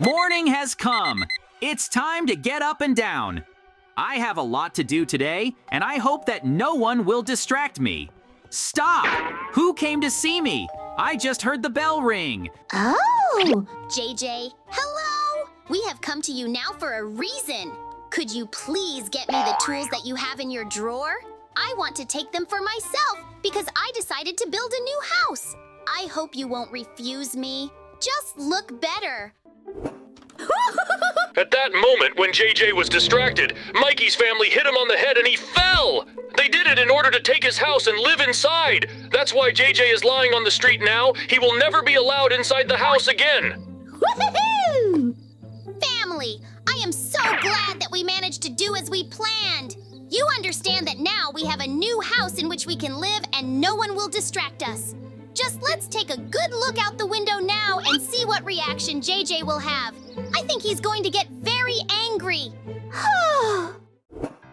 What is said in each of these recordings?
Morning has come. It's time to get up and down. I have a lot to do today, and I hope that no one will distract me. Stop! Who came to see me? I just heard the bell ring. Oh! JJ, hello! We have come to you now for a reason. Could you please get me the tools that you have in your drawer? I want to take them for myself because I decided to build a new house. I hope you won't refuse me. Just look better. At that moment, when JJ was distracted, Mikey's family hit him on the head and he fell! They did it in order to take his house and live inside. That's why JJ is lying on the street now. He will never be allowed inside the house again. Woohoo! Family, I am so glad that we managed to do as we planned. You understand that now we have a new house in which we can live and no one will distract us. Just let's take a good look out the window now and see what reaction JJ will have. I think he's going to get very angry.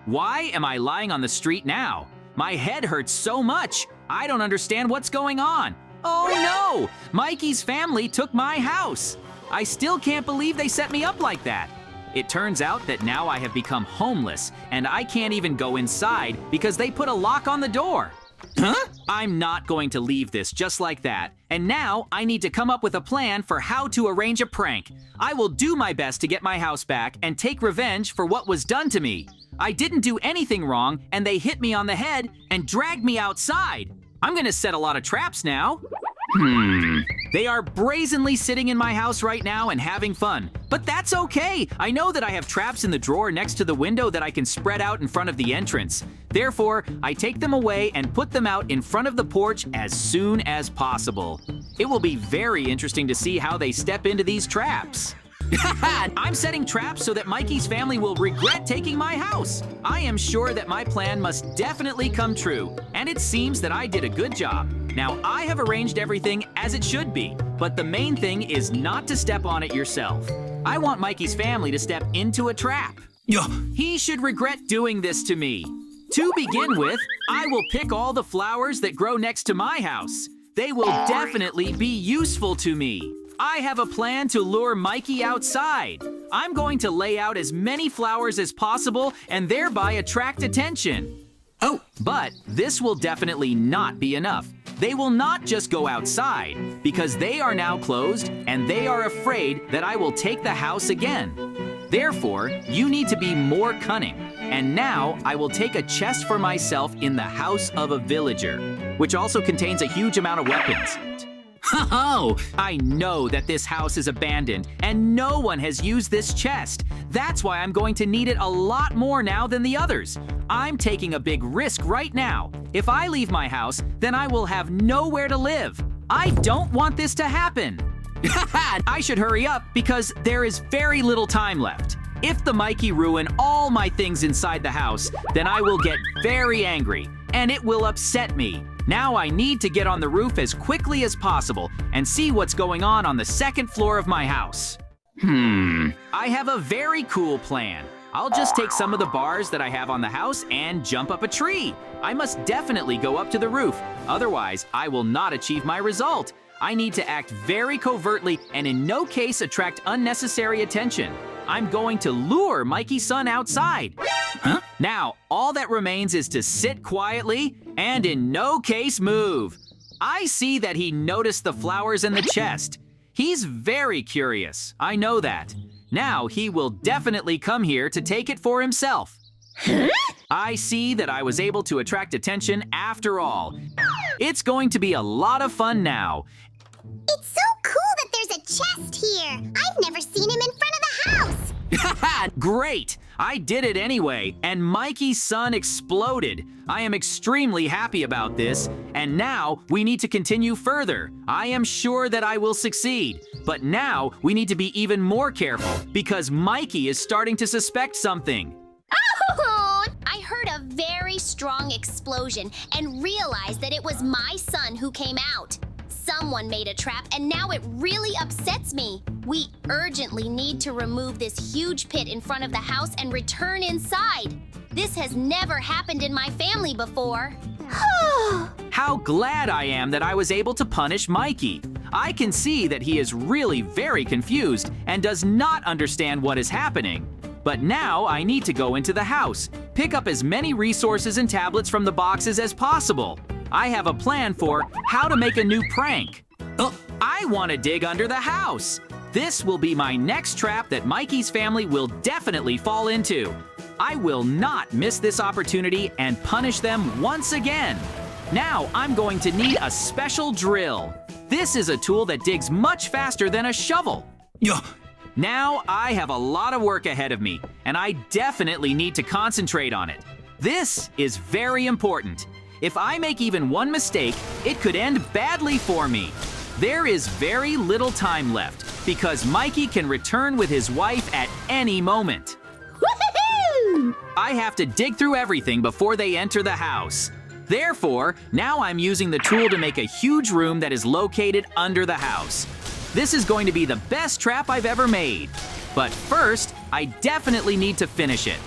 Why am I lying on the street now? My head hurts so much. I don't understand what's going on. Oh no! Mikey's family took my house. I still can't believe they set me up like that. It turns out that now I have become homeless and I can't even go inside because they put a lock on the door. Huh? I'm not going to leave this just like that. And now I need to come up with a plan for how to arrange a prank. I will do my best to get my house back and take revenge for what was done to me. I didn't do anything wrong and they hit me on the head and dragged me outside. I'm gonna set a lot of traps now. They are brazenly sitting in my house right now and having fun. But that's okay. I know that I have traps in the drawer next to the window that I can spread out in front of the entrance. Therefore, I take them away and put them out in front of the porch as soon as possible. It will be very interesting to see how they step into these traps. I'm setting traps so that Mikey's family will regret taking my house. I am sure that my plan must definitely come true, and it seems that I did a good job. Now, I have arranged everything as it should be, but the main thing is not to step on it yourself. I want Mikey's family to step into a trap. He should regret doing this to me. To begin with, I will pick all the flowers that grow next to my house. They will definitely be useful to me. I have a plan to lure Mikey outside. I'm going to lay out as many flowers as possible and thereby attract attention. Oh, but this will definitely not be enough. They will not just go outside because they are now closed and they are afraid that I will take the house again. Therefore, you need to be more cunning. And now I will take a chest for myself in the house of a villager, which also contains a huge amount of weapons. Oh, I know that this house is abandoned and no one has used this chest. That's why I'm going to need it a lot more now than the others. I'm taking a big risk right now. If I leave my house, then I will have nowhere to live. I don't want this to happen. I should hurry up because there is very little time left. If the Mikey ruin all my things inside the house, then I will get very angry and it will upset me. Now I need to get on the roof as quickly as possible and see what's going on the second floor of my house. I have a very cool plan. I'll just take some of the bars that I have on the house and jump up a tree. I must definitely go up to the roof. Otherwise, I will not achieve my result. I need to act very covertly and in no case attract unnecessary attention. I'm going to lure Mikey's son outside. Now, all that remains is to sit quietly and in no case move. I see that he noticed the flowers in the chest. He's very curious, I know that. Now he will definitely come here to take it for himself. I see that I was able to attract attention after all. It's going to be a lot of fun now. It's so cool that there's a chest here. I've never seen him in front of the house. Great! I did it anyway, and Mikey's son exploded. I am extremely happy about this, and now we need to continue further. I am sure that I will succeed, but now we need to be even more careful because Mikey is starting to suspect something. Oh! I heard a very strong explosion and realized that it was my son who came out. Someone made a trap and now it really upsets me. We urgently need to remove this huge pit in front of the house and return inside. This has never happened in my family before. How glad I am that I was able to punish Mikey. I can see that he is really very confused and does not understand what is happening. But now I need to go into the house, pick up as many resources and tablets from the boxes as possible. I have a plan for how to make a new prank. I want to dig under the house. This will be my next trap that Mikey's family will definitely fall into. I will not miss this opportunity and punish them once again. Now I'm going to need a special drill. This is a tool that digs much faster than a shovel. Now I have a lot of work ahead of me, and I definitely need to concentrate on it. This is very important. If I make even one mistake, it could end badly for me. There is very little time left because Mikey can return with his wife at any moment. Woohoo! I have to dig through everything before they enter the house. Therefore, now I'm using the tool to make a huge room that is located under the house. This is going to be the best trap I've ever made. But first, I definitely need to finish it.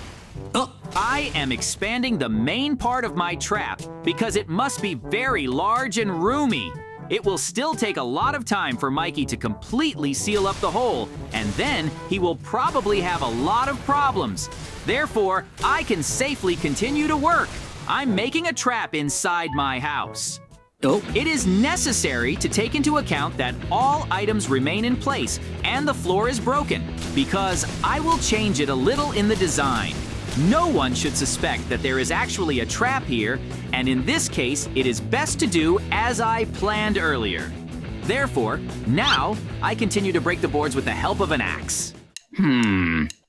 I am expanding the main part of my trap because it must be very large and roomy. It will still take a lot of time for Mikey to completely seal up the hole, and then he will probably have a lot of problems. Therefore, I can safely continue to work. I'm making a trap inside my house. It is necessary to take into account that all items remain in place and the floor is broken, because I will change it a little in the design. No one should suspect that there is actually a trap here, and in this case, it is best to do as I planned earlier. Therefore, now I continue to break the boards with the help of an axe.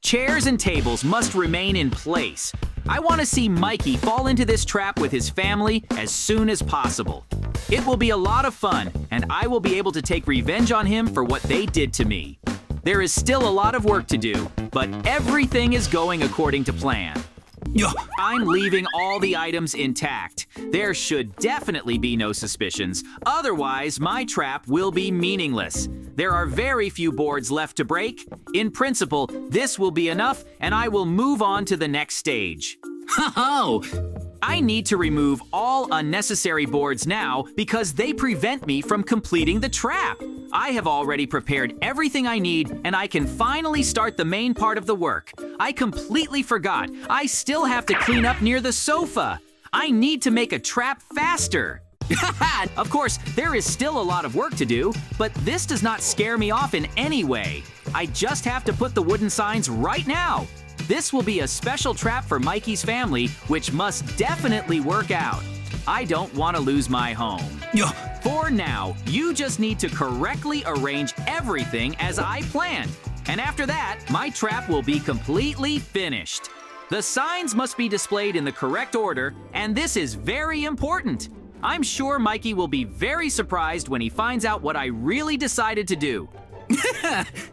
Chairs and tables must remain in place. I want to see Mikey fall into this trap with his family as soon as possible. It will be a lot of fun, and I will be able to take revenge on him for what they did to me. There is still a lot of work to do, but everything is going according to plan. I'm leaving all the items intact. There should definitely be no suspicions. Otherwise, my trap will be meaningless. There are very few boards left to break. In principle, this will be enough, and I will move on to the next stage. I need to remove all unnecessary boards now because they prevent me from completing the trap. I have already prepared everything I need, and I can finally start the main part of the work. I completely forgot. I still have to clean up near the sofa. I need to make a trap faster. Of course, there is still a lot of work to do, but this does not scare me off in any way. I just have to put the wooden signs right now. This will be a special trap for Mikey's family, which must definitely work out. I don't want to lose my home. For now, you just need to correctly arrange everything as I planned. And after that, my trap will be completely finished. The signs must be displayed in the correct order, and this is very important. I'm sure Mikey will be very surprised when he finds out what I really decided to do.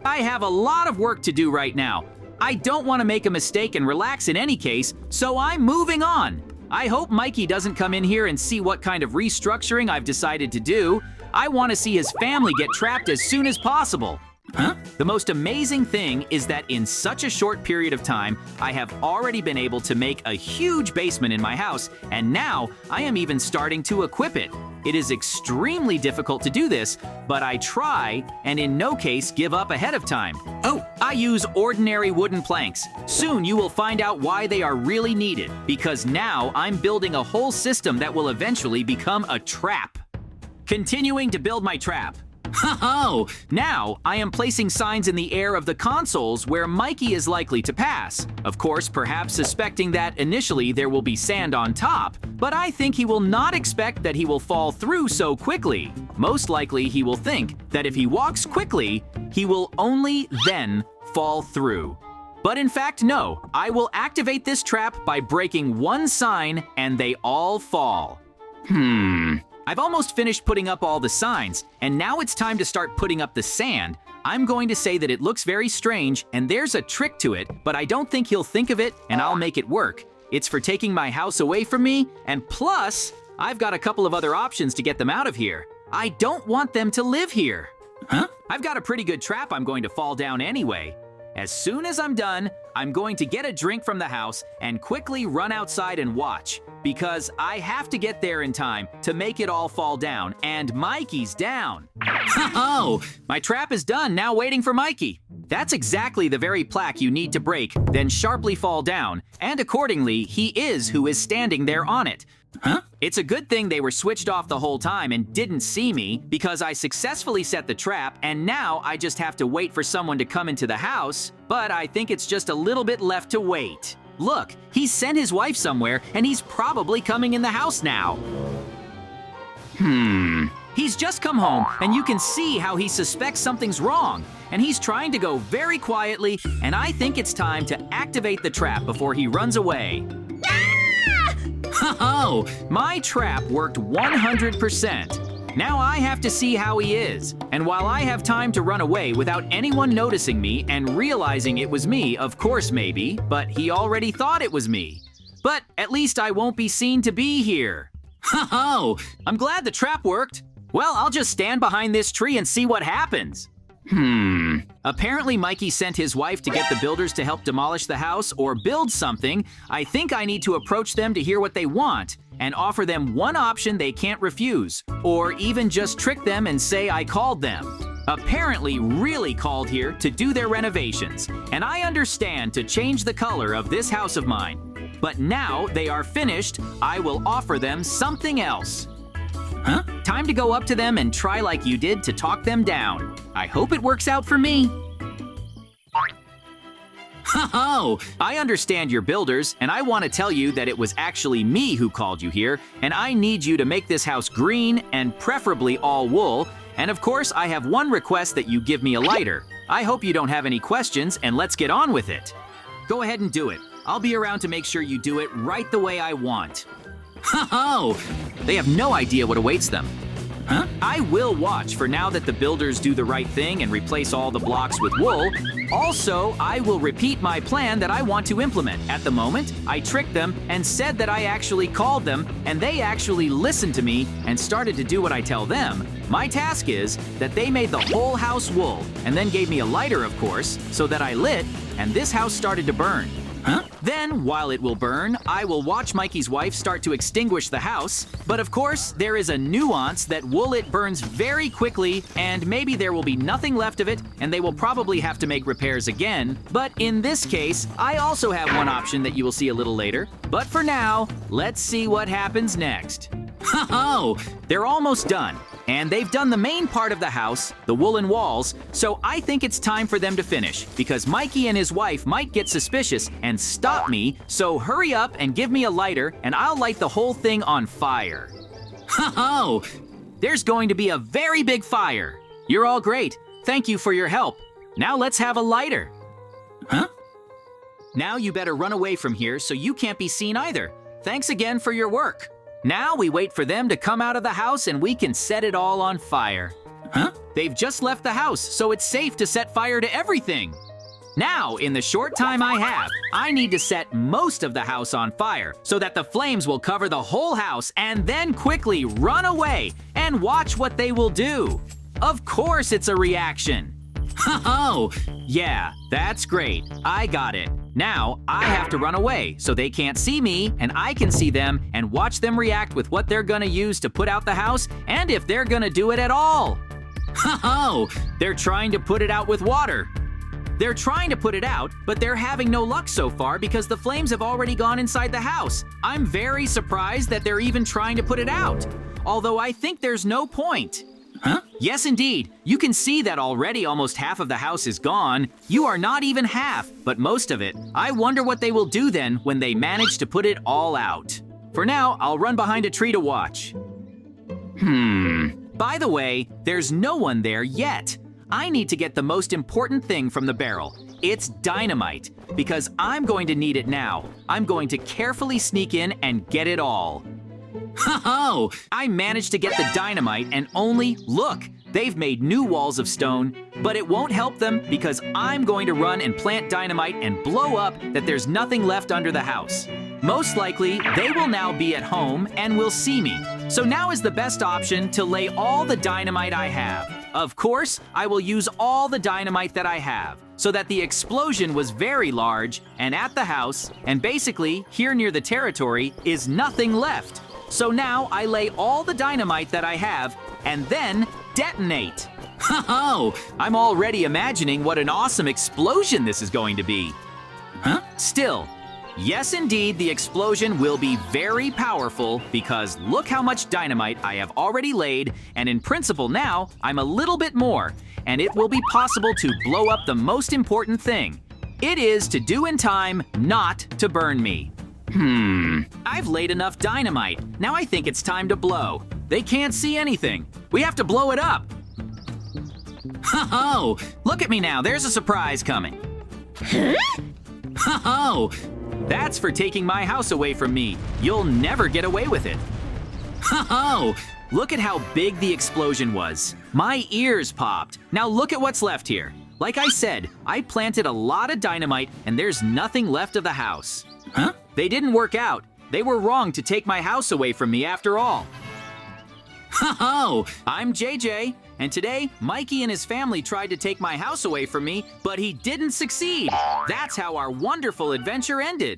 I have a lot of work to do right now. I don't want to make a mistake and relax in any case, so I'm moving on. I hope Mikey doesn't come in here and see what kind of restructuring I've decided to do. I want to see his family get trapped as soon as possible. The most amazing thing is that in such a short period of time, I have already been able to make a huge basement in my house, and now I am even starting to equip it. It is extremely difficult to do this, but I try and in no case give up ahead of time. I use ordinary wooden planks. Soon you will find out why they are really needed, because now I'm building a whole system that will eventually become a trap. Continuing to build my trap. Now, I am placing signs in the air of the consoles where Mikey is likely to pass. Of course, perhaps suspecting that initially there will be sand on top, but I think he will not expect that he will fall through so quickly. Most likely, he will think that if he walks quickly, he will only then fall through. But in fact, no. I will activate this trap by breaking one sign and they all fall. I've almost finished putting up all the signs, and now it's time to start putting up the sand. I'm going to say that it looks very strange, and there's a trick to it, but I don't think he'll think of it, and I'll make it work. It's for taking my house away from me, and plus, I've got a couple of other options to get them out of here. I don't want them to live here. I've got a pretty good trap I'm going to fall down anyway. As soon as I'm done, I'm going to get a drink from the house and quickly run outside and watch, because I have to get there in time to make it all fall down, and Mikey's down. Oh, my trap is done, now waiting for Mikey. That's exactly the very plaque you need to break, then sharply fall down, and accordingly, he is who is standing there on it. Huh? It's a good thing they were switched off the whole time and didn't see me, because I successfully set the trap, and now I just have to wait for someone to come into the house, but I think it's just a little bit left to wait. Look, he sent his wife somewhere, and he's probably coming in the house now. He's just come home, and you can see how he suspects something's wrong, and he's trying to go very quietly, and I think it's time to activate the trap before he runs away. Oh, my trap worked 100%. Now I have to see how he is. And while I have time to run away without anyone noticing me and realizing it was me, of course maybe, but he already thought it was me. But at least I won't be seen to be here. Oh, I'm glad the trap worked. Well, I'll just stand behind this tree and see what happens. Apparently Mikey sent his wife to get the builders to help demolish the house or build something. I think I need to approach them to hear what they want and offer them one option they can't refuse, or even just trick them and say I called them. Apparently really called here to do their renovations, and I understand to change the color of this house of mine. But now they are finished, I will offer them something else. Huh? Time to go up to them and try like you did to talk them down. I hope it works out for me. Oh, I understand you're builders, and I want to tell you that it was actually me who called you here, and I need you to make this house green and preferably all wool. And of course, I have one request that you give me a lighter. I hope you don't have any questions, and let's get on with it. Go ahead and do it. I'll be around to make sure you do it right the way I want. Oh, they have no idea what awaits them. Huh? I will watch for now that the builders do the right thing and replace all the blocks with wool. Also, I will repeat my plan that I want to implement. At the moment, I tricked them and said that I actually called them, and they actually listened to me and started to do what I tell them. My task is that they made the whole house wool and then gave me a lighter, of course, so that I lit, and this house started to burn. Huh? Then, while it will burn, I will watch Mikey's wife start to extinguish the house. But of course, there is a nuance that wool it burns very quickly, and maybe there will be nothing left of it, and they will probably have to make repairs again. But in this case, I also have one option that you will see a little later. But for now, let's see what happens next. Oh, they're almost done. And they've done the main part of the house, the woolen walls, so I think it's time for them to finish, because Mikey and his wife might get suspicious and stop me, so hurry up and give me a lighter, and I'll light the whole thing on fire. Oh, there's going to be a very big fire. You're all great. Thank you for your help. Now let's have a lighter. Huh? Now you better run away from here so you can't be seen either. Thanks again for your work. Now we wait for them to come out of the house and we can set it all on fire. Huh? They've just left the house, so it's safe to set fire to everything. Now, in the short time I have, I need to set most of the house on fire so that the flames will cover the whole house and then quickly run away and watch what they will do. Of course it's a reaction. Oh, yeah, that's great. I got it. Now, I have to run away so they can't see me and I can see them and watch them react with what they're gonna use to put out the house and if they're gonna do it at all. Oh, they're trying to put it out with water. They're trying to put it out, but they're having no luck so far because the flames have already gone inside the house. I'm very surprised that they're even trying to put it out, although I think there's no point. Huh? Yes, indeed. You can see that already almost half of the house is gone. You are not even half, but most of it. I wonder what they will do then when they manage to put it all out. For now, I'll run behind a tree to watch. By the way, there's no one there yet. I need to get the most important thing from the barrel. It's dynamite, because I'm going to need it now. I'm going to carefully sneak in and get it all. Oh, I managed to get the dynamite and only, look, they've made new walls of stone, but it won't help them because I'm going to run and plant dynamite and blow up that there's nothing left under the house. Most likely, they will now be at home and will see me. So now is the best option to lay all the dynamite I have. Of course, I will use all the dynamite that I have, so that the explosion was very large and at the house, and basically, here near the territory, is nothing left. So now I lay all the dynamite that I have, and then detonate. Oh, I'm already imagining what an awesome explosion this is going to be. Huh? Still, yes indeed, the explosion will be very powerful because look how much dynamite I have already laid, and in principle now, I'm a little bit more, and it will be possible to blow up the most important thing. It is to do in time, not to burn me. I've laid enough dynamite. Now I think it's time to blow. They can't see anything. We have to blow it up. Ho-ho! Look at me now, there's a surprise coming. Ho-ho! That's for taking my house away from me. You'll never get away with it. Ho-ho! Look at how big the explosion was. My ears popped. Now look at what's left here. Like I said, I planted a lot of dynamite and there's nothing left of the house. Huh? They didn't work out. They were wrong to take my house away from me after all. Ho-ho! I'm JJ, and today, Mikey and his family tried to take my house away from me, but he didn't succeed. That's how our wonderful adventure ended.